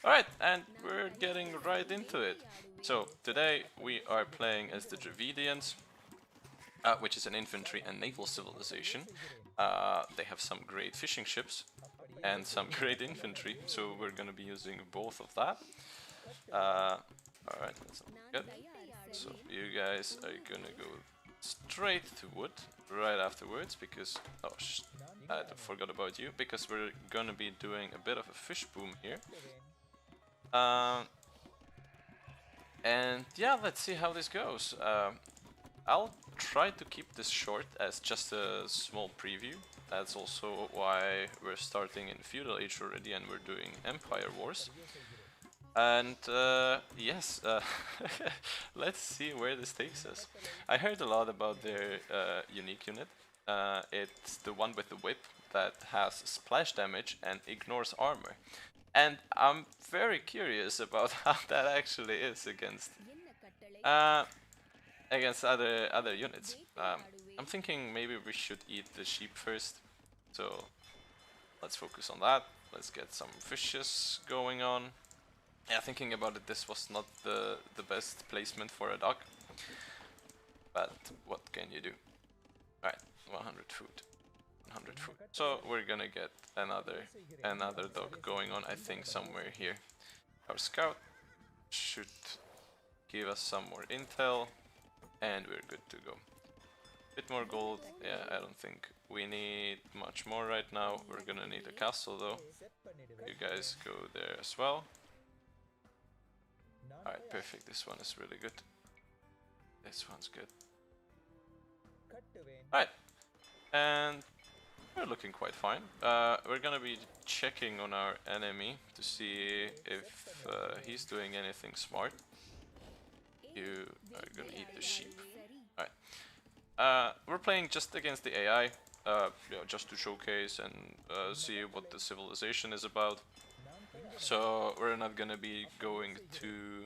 Alright, and we're getting right into it. So, today we are playing as the Dravidians, which is an infantry and naval civilization. They have some great fishing ships and some great infantry, so we're gonna be using both of that. Alright, that's good. So, you guys are gonna go straight to wood right afterwards because I forgot about you because we're gonna be doing a bit of a fish boom here. And yeah, let's see how this goes. I'll try to keep this short as just a small preview. That's also why we're starting in Feudal Age already and we're doing Empire Wars. And yes, let's see where this takes us. I heard a lot about their unique unit. It's the one with the whip that has splash damage and ignores armor. And I'm very curious about how that actually is uh, against other units. I'm thinking maybe we should eat the sheep first. So let's focus on that. Let's get some fishes going on. Yeah, thinking about it, this was not the best placement for a dog. But what can you do? Alright, 100 food. 100 food. So we're gonna get another dog going on, I think, somewhere here. Our scout should give us some more intel, and we're good to go. Bit more gold, yeah, I don't think we need much more right now. We're gonna need a castle though. You guys go there as well. Alright, perfect, this one is really good. This one's good. Alright, and we're looking quite fine. We're gonna be checking on our enemy to see if he's doing anything smart. You are gonna eat the sheep. Alright. We're playing just against the AI, just to showcase and see what the civilization is about. So we're not gonna be going to...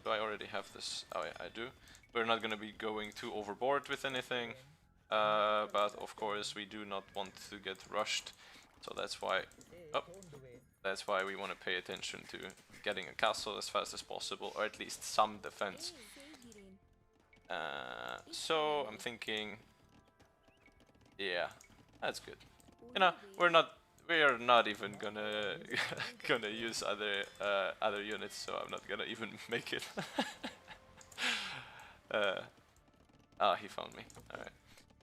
Do I already have this? Oh yeah, I do. We're not gonna be going too overboard with anything. But of course we do not want to get rushed, so that's why we want to pay attention to getting a castle as fast as possible, or at least some defense. So I'm thinking, yeah, that's good. You know, we are not even gonna gonna use other units, so I'm not gonna even make it. He found me. All right.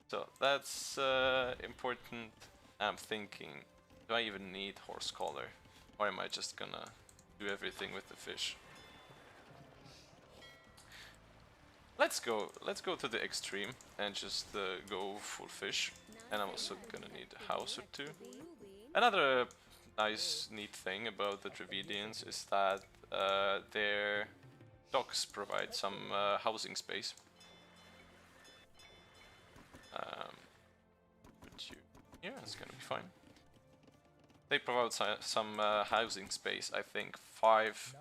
So that's important. I'm thinking, do I even need horse collar? Or am I just gonna do everything with the fish? Let's go to the extreme and just go full fish. And I'm also gonna need a house or two. Another nice, neat thing about the Dravidians is that their docks provide some housing space. Yeah, it's gonna be fine. They provide some housing space. I think five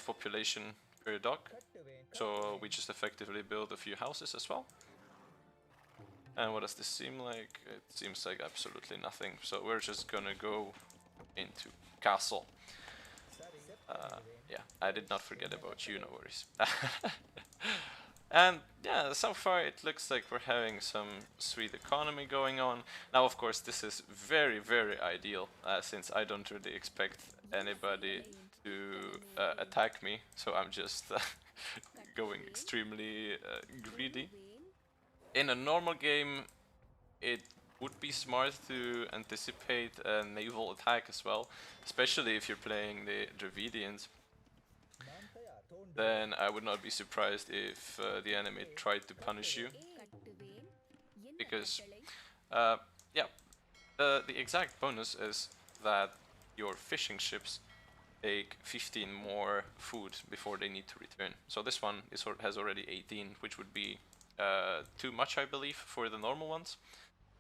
population per dock. So we just effectively build a few houses as well. And what does this seem like? It seems like absolutely nothing. So we're just gonna go into castle. Yeah, I did not forget about you, no worries. And yeah, so far it looks like we're having some sweet economy going on. Now, of course, this is very, very ideal since I don't really expect anybody to attack me. So I'm just going extremely greedy. In a normal game, it would be smart to anticipate a naval attack as well, especially if you're playing the Dravidians. Then I would not be surprised if the enemy tried to punish you. Because, yeah, the exact bonus is that your fishing ships take 15 more food before they need to return. So this one has already 18, which would be too much, I believe, for the normal ones.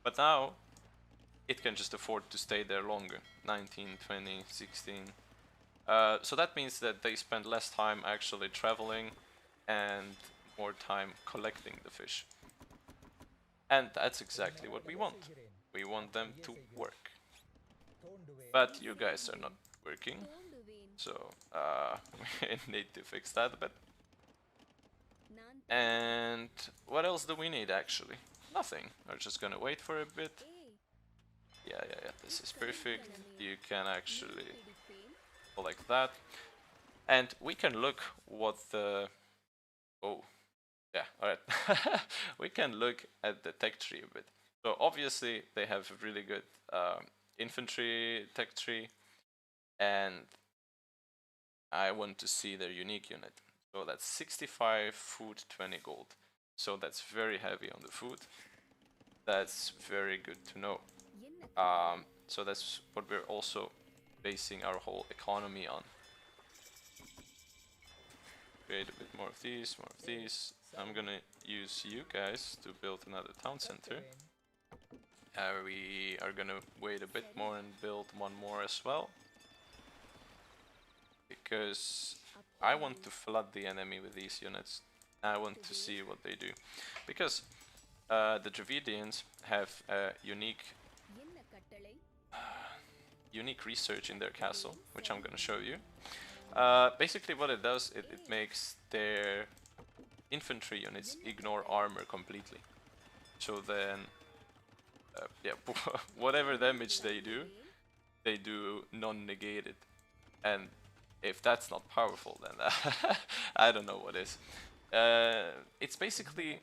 But now it can just afford to stay there longer. 19, 20, 16. So that means that they spend less time actually traveling and more time collecting the fish. And that's exactly what we want. We want them to work. But you guys are not working, so we need to fix that a bit. And what else do we need actually? Nothing. We're just gonna wait for a bit. Yeah, this is perfect. You can actually go like that. And we can look what the... Oh, yeah, alright. We can look at the tech tree a bit. So obviously they have a really good infantry tech tree, and I want to see their unique unit. So that's 65 food, 20 gold. So that's very heavy on the food. That's very good to know. So that's what we're also basing our whole economy on. Create a bit more of these, more of these. I'm gonna use you guys to build another town center. We are gonna wait a bit more and build one more as well, because I want to flood the enemy with these units. I want to see what they do, because the Dravidians have a unique research in their castle, which I'm gonna show you. Basically what it does, it makes their infantry units ignore armor completely. So then, yeah, whatever damage they do non-negated. And if that's not powerful, then I don't know what is. It's basically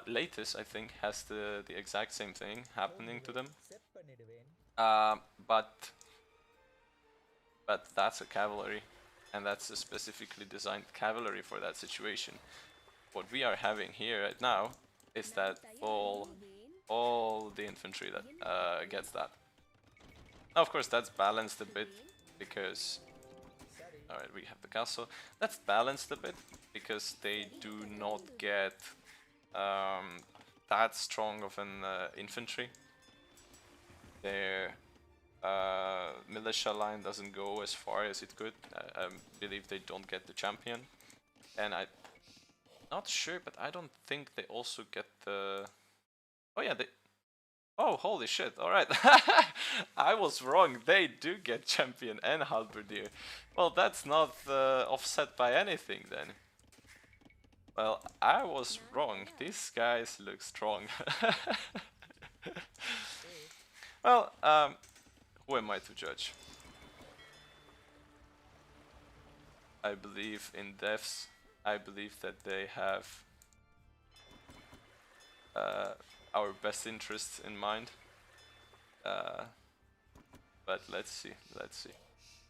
Latest, I think, has the exact same thing happening to them. But that's a cavalry, and that's a specifically designed cavalry for that situation. What we are having here right now is that all the infantry that gets that. Now, of course, that's balanced a bit because... Alright, we have the castle. That's balanced a bit because they do not get that strong of an infantry. Their militia line doesn't go as far as it could. I believe they don't get the champion. And I'm not sure, but I don't think they also get the... Oh yeah, they... Oh, holy shit, alright. I was wrong, they do get champion and halberdier. Well, that's not offset by anything then. Well, I was wrong, these guys look strong. Well, who am I to judge? I believe in devs. I believe that they have our best interests in mind. But let's see.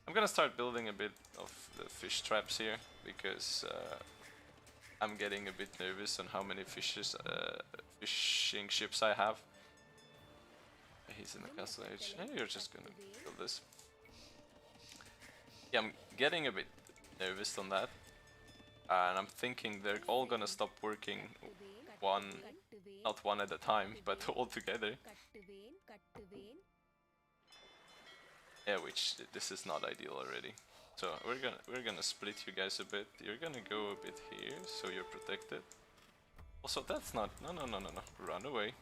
I'm gonna start building a bit of the fish traps here because I'm getting a bit nervous on how many fishing ships I have. He's in the castle age. You're just gonna build this. Yeah, I'm getting a bit nervous on that. And I'm thinking they're all gonna stop working not one at a time, but all together. Yeah, which this is not ideal already. So we're gonna split you guys a bit. You're gonna go a bit here, so you're protected. Also, that's not... No. Run away.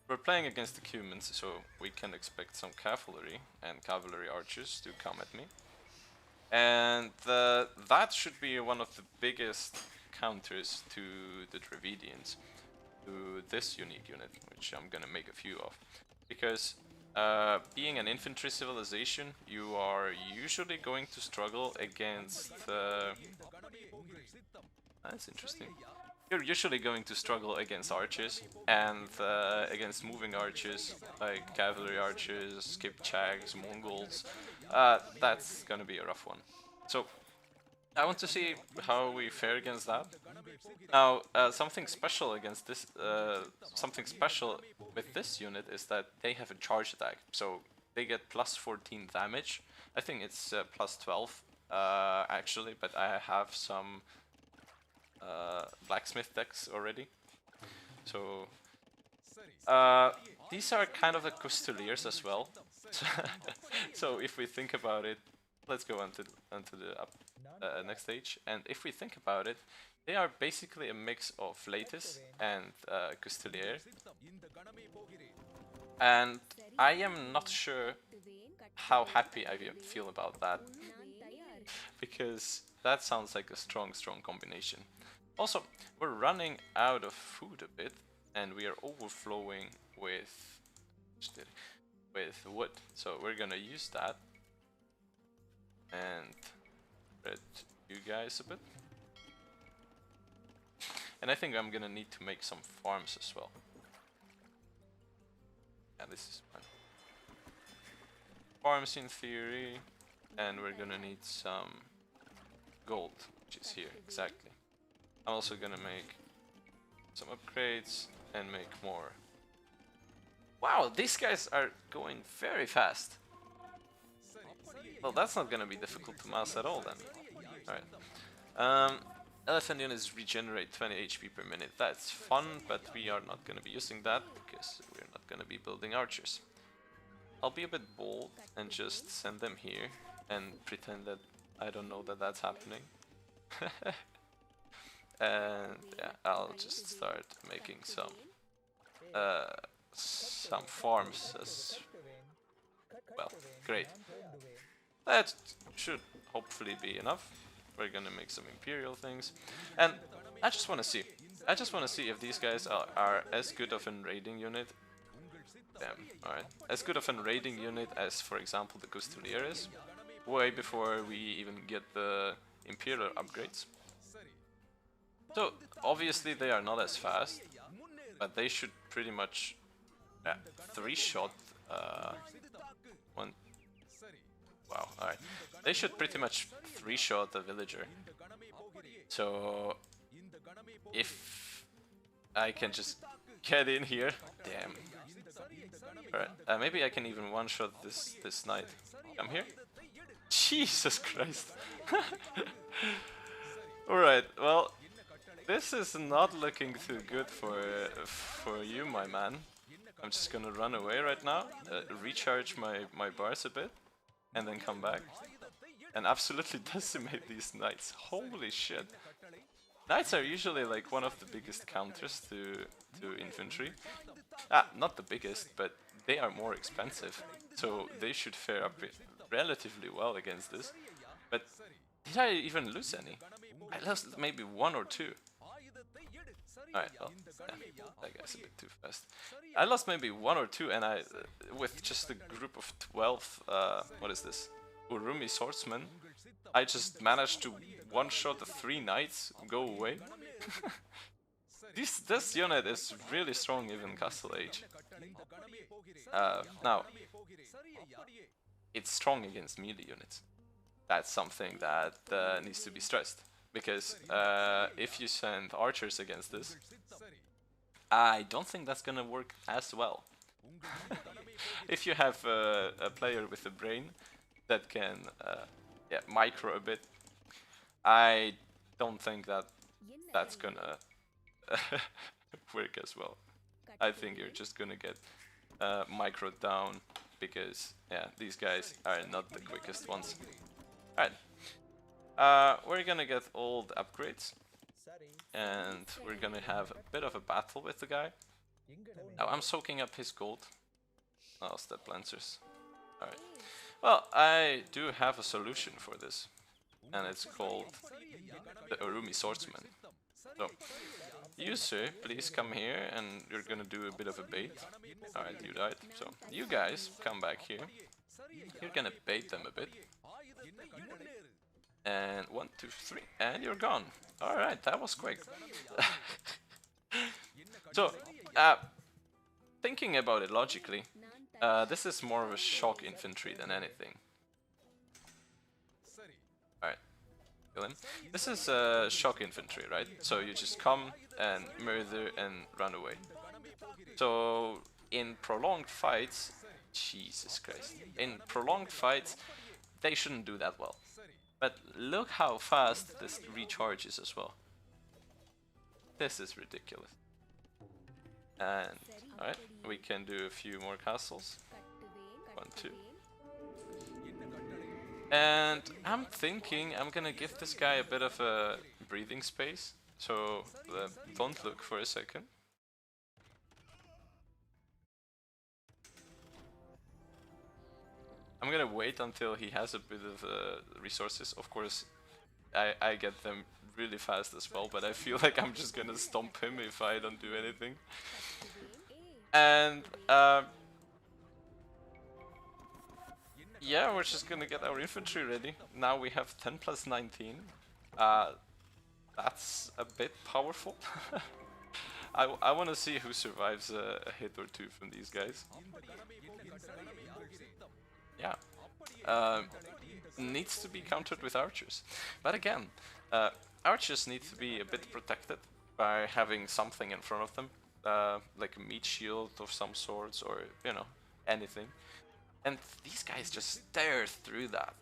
We're playing against the humans, so we can expect some cavalry and cavalry archers to come at me. And that should be one of the biggest counters to the Dravidians, to this unique unit, which I'm gonna make a few of. Because being an infantry civilization, you are usually going to struggle against... That's interesting. You're usually going to struggle against archers and against moving archers like cavalry archers, Skipchags, Mongols. That's gonna be a rough one. So I want to see how we fare against that. Now, something special against this, something special with this unit is that they have a charge attack, so they get plus 14 damage. I think it's plus 12 actually, but I have some blacksmith decks already. So these are kind of the costeliers as well. So if we think about it, let's go onto the next stage. And if we think about it, they are basically a mix of Latest and Costelier. And I am not sure how happy I feel about that, because that sounds like a strong combination. Also, we're running out of food a bit, and we are overflowing with wood. So we're gonna use that and spread you guys a bit. And I think I'm gonna need to make some farms as well. Yeah, this is fine. Farms in theory, and we're gonna need some gold, which is here, exactly. I'm also gonna make some upgrades and make more. Wow, these guys are going very fast. Well, that's not gonna be difficult to mouse at all then. Alright. Elephant units regenerate 20 HP per minute. That's fun, but we are not gonna be using that because we're not gonna be building archers. I'll be a bit bold and just send them here and pretend that I don't know that that's happening. And yeah, I'll just start making some farms as well. Great. That should hopefully be enough. We're gonna make some imperial things, and I just want to see. I just want to see if these guys are as good of a raiding unit. Damn. All right. As good of a raiding unit as, for example, the Custodieres. Way before we even get the imperial upgrades. So obviously they are not as fast, but they should pretty much three-shot one. Wow, alright. They should pretty much three-shot a villager. So if I can just get in here, damn. Alright, maybe I can even one-shot this knight. Come here. Jesus Christ. Alright, well, this is not looking too good for you, my man. I'm just gonna run away right now, recharge my bars a bit, and then come back. And absolutely decimate these knights. Holy shit. Knights are usually like one of the biggest counters to infantry. Not the biggest, but they are more expensive. So they should fare up relatively well against this. But did I even lose any? I lost maybe one or two. Alright, well, yeah, that guy's a bit too fast. I lost maybe one or two, and with just a group of 12, what is this? Urumi swordsmen, I just managed to one-shot the 3 knights, go away. This unit is really strong even Castle Age. Now, it's strong against melee units. That's something that needs to be stressed. Because if you send archers against this, I don't think that's gonna work as well. If you have a player with a brain that can micro a bit, I don't think that that's gonna work as well. I think you're just gonna get microed down because these guys are not the quickest ones. Alright. We're gonna get all the upgrades, and we're gonna have a bit of a battle with the guy. Now I'm soaking up his gold. Oh, step lancers. Alright. Well, I do have a solution for this, and it's called the Urumi Swordsman. So, you sir, please come here, and you're gonna do a bit of a bait. Alright, you died. So, you guys, come back here. You're gonna bait them a bit. And 1, 2, 3, and you're gone. Alright, that was quick. So, thinking about it logically, this is more of a shock infantry than anything. Alright, kill him. This is shock infantry, right? So you just come and murder and run away. So, in prolonged fights, Jesus Christ, in prolonged fights, they shouldn't do that well. But look how fast this recharges as well. This is ridiculous. And, alright, we can do a few more castles. 1, 2. And I'm thinking I'm gonna give this guy a bit of a breathing space. So, don't look for a second. I'm gonna wait until he has a bit of resources. Of course, I get them really fast as well, but I feel like I'm just gonna stomp him if I don't do anything. And yeah, we're just gonna get our infantry ready. Now we have 10 plus 19. That's a bit powerful. I want to see who survives a hit or two from these guys. Yeah. Needs to be countered with archers. But again, archers need to be a bit protected by having something in front of them. Like a meat shield of some sorts, or, you know, anything. And these guys just stare through that.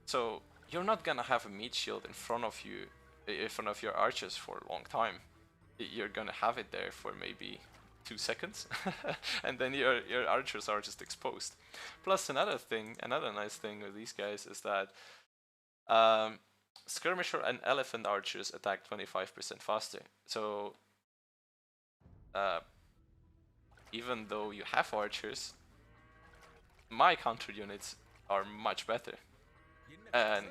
So you're not gonna have a meat shield in front of you, in front of your archers for a long time. You're gonna have it there for maybe 2 seconds, and then your archers are just exposed. Plus another nice thing with these guys is that skirmisher and elephant archers attack 25% faster. So even though you have archers, my counter units are much better and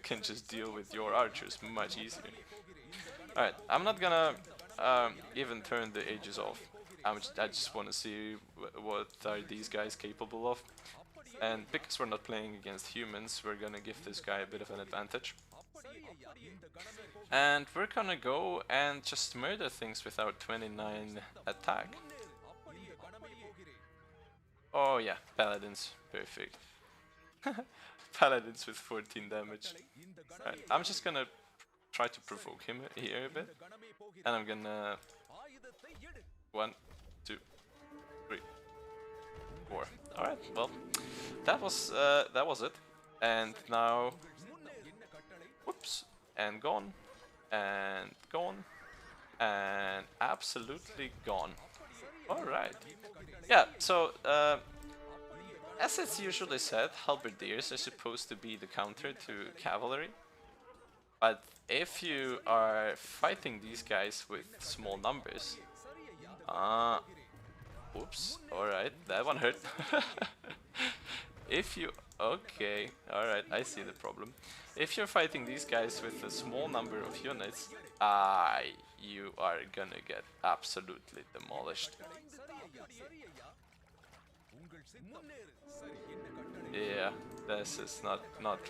can just deal with your archers much easier. Alright, I'm not gonna even turn the ages off. I just want to see what are these guys capable of. And because we're not playing against humans, we're gonna give this guy a bit of an advantage. And we're gonna go and just murder things with our 29 attack. Oh yeah, paladins, perfect. Paladins with 14 damage. Right, I'm just gonna try to provoke him here a bit, and I'm gonna 1, 2, 3, 4. All right, well, that was it, and now, whoops, and gone, and gone, and absolutely gone. All right, yeah. So as it's usually said, halberdiers are supposed to be the counter to cavalry. But if you are fighting these guys with small numbers, oops, alright, that one hurt. Okay, alright, I see the problem. If you're fighting these guys with a small number of units, you are gonna get absolutely demolished. Yeah, this is not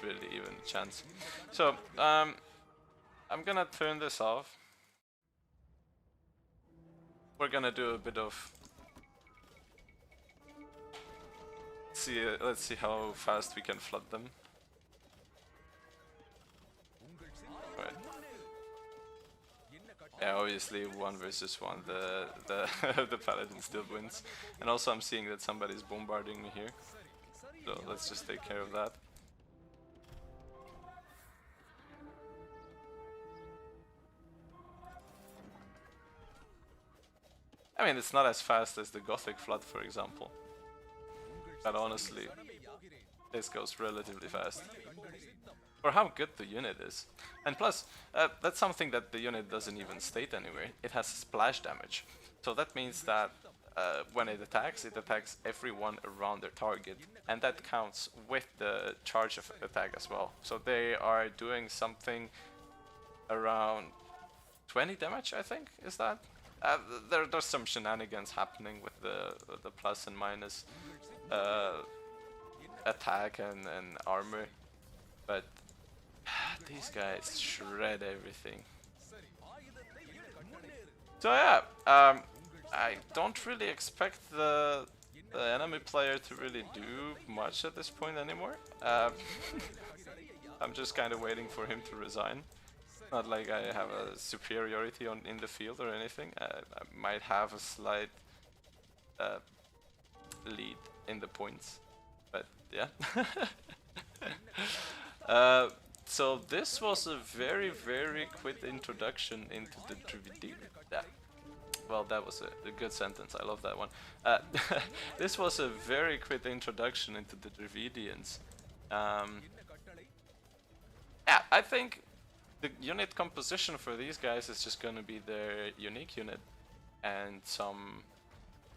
really even a chance. So, I'm gonna turn this off. We're gonna do a bit of... let's see how fast we can flood them. Right. Yeah, obviously 1 versus 1, the the paladin still wins. And also I'm seeing that somebody's bombarding me here. So let's just take care of that. I mean, it's not as fast as the Gothic Flood, for example. But honestly, this goes relatively fast. For how good the unit is. And plus, that's something that the unit doesn't even state anywhere. It has splash damage. So that means that when it attacks everyone around their target. And that counts with the charge of attack as well. So they are doing something around 20 damage, I think, is that? There's some shenanigans happening with the plus and minus attack and armor, but these guys shred everything. So yeah, I don't really expect the enemy player to really do much at this point anymore. I'm just kind of waiting for him to resign. Not like I have a superiority in the field or anything. I might have a slight lead in the points, but yeah. So this was a very quick introduction into the Dravidian. Yeah. Well, that was a good sentence. I love that one. This was a very quick introduction into the Dravidians. Yeah, I think the unit composition for these guys is just going to be their unique unit and some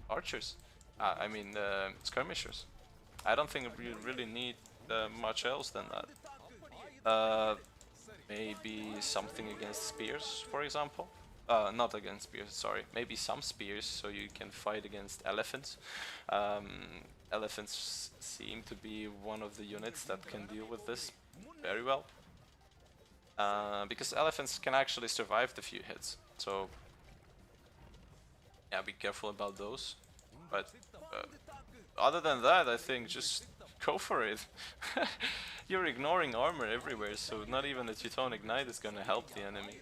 archers. I mean skirmishers. I don't think we really need much else than that. Maybe something against spears, for example. Not against spears, sorry. Maybe some spears, so you can fight against elephants. Elephants seem to be one of the units that can deal with this very well. Because elephants can actually survive the few hits, so yeah, be careful about those. But other than that, I think just go for it. You're ignoring armor everywhere, so not even the Teutonic Knight is gonna help the enemy.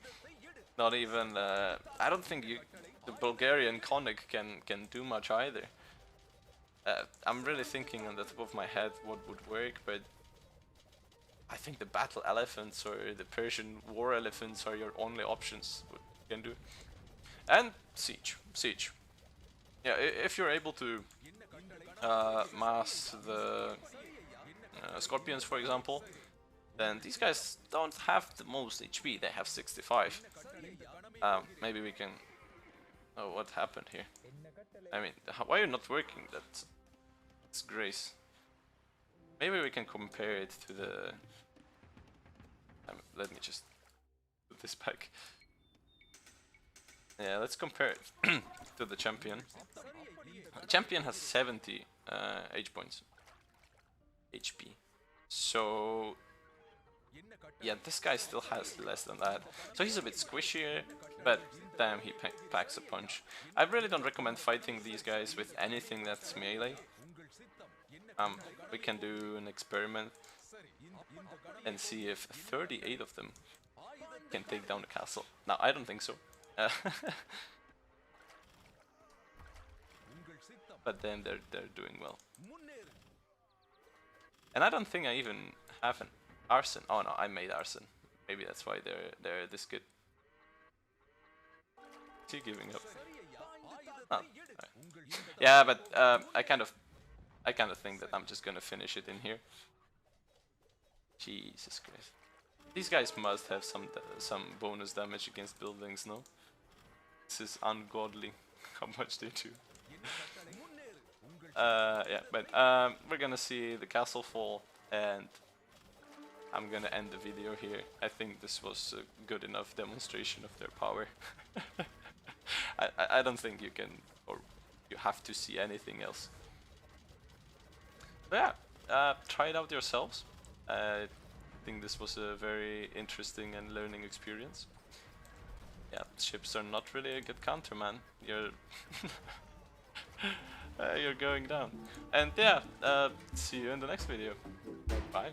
Not even, I don't think the Bulgarian Conic can do much either. I'm really thinking on the top of my head what would work, but I think the battle elephants or the Persian war elephants are your only options what you can do. And siege. Yeah, if you're able to mass the scorpions, for example, then these guys don't have the most HP, they have 65. Maybe we can... Oh, what happened here? I mean, why are you not working? That's Grace. Maybe we can compare it to the... let me just put this back. Yeah, let's compare it to the champion. The champion has 70 H points. HP. So... yeah, this guy still has less than that. So he's a bit squishier, but damn, he packs a punch. I really don't recommend fighting these guys with anything that's melee. We can do an experiment and see if 38 of them can take down the castle. Now, I don't think so. But then they're doing well. And I don't think I even have an arson. Oh no, I made arson. Maybe that's why they're this good. Is he giving up? Oh, right. Yeah, but I kind of think that I'm just gonna finish it in here. Jesus Christ. These guys must have some bonus damage against buildings, no? This is ungodly how much they do. Yeah, but we're gonna see the castle fall, and I'm gonna end the video here. I think this was a good enough demonstration of their power. I don't think you can, or you have to see anything else. But yeah, try it out yourselves. I think this was a very interesting and learning experience. Yeah, ships are not really a good counter, man. You're you're going down. And yeah, see you in the next video. Bye.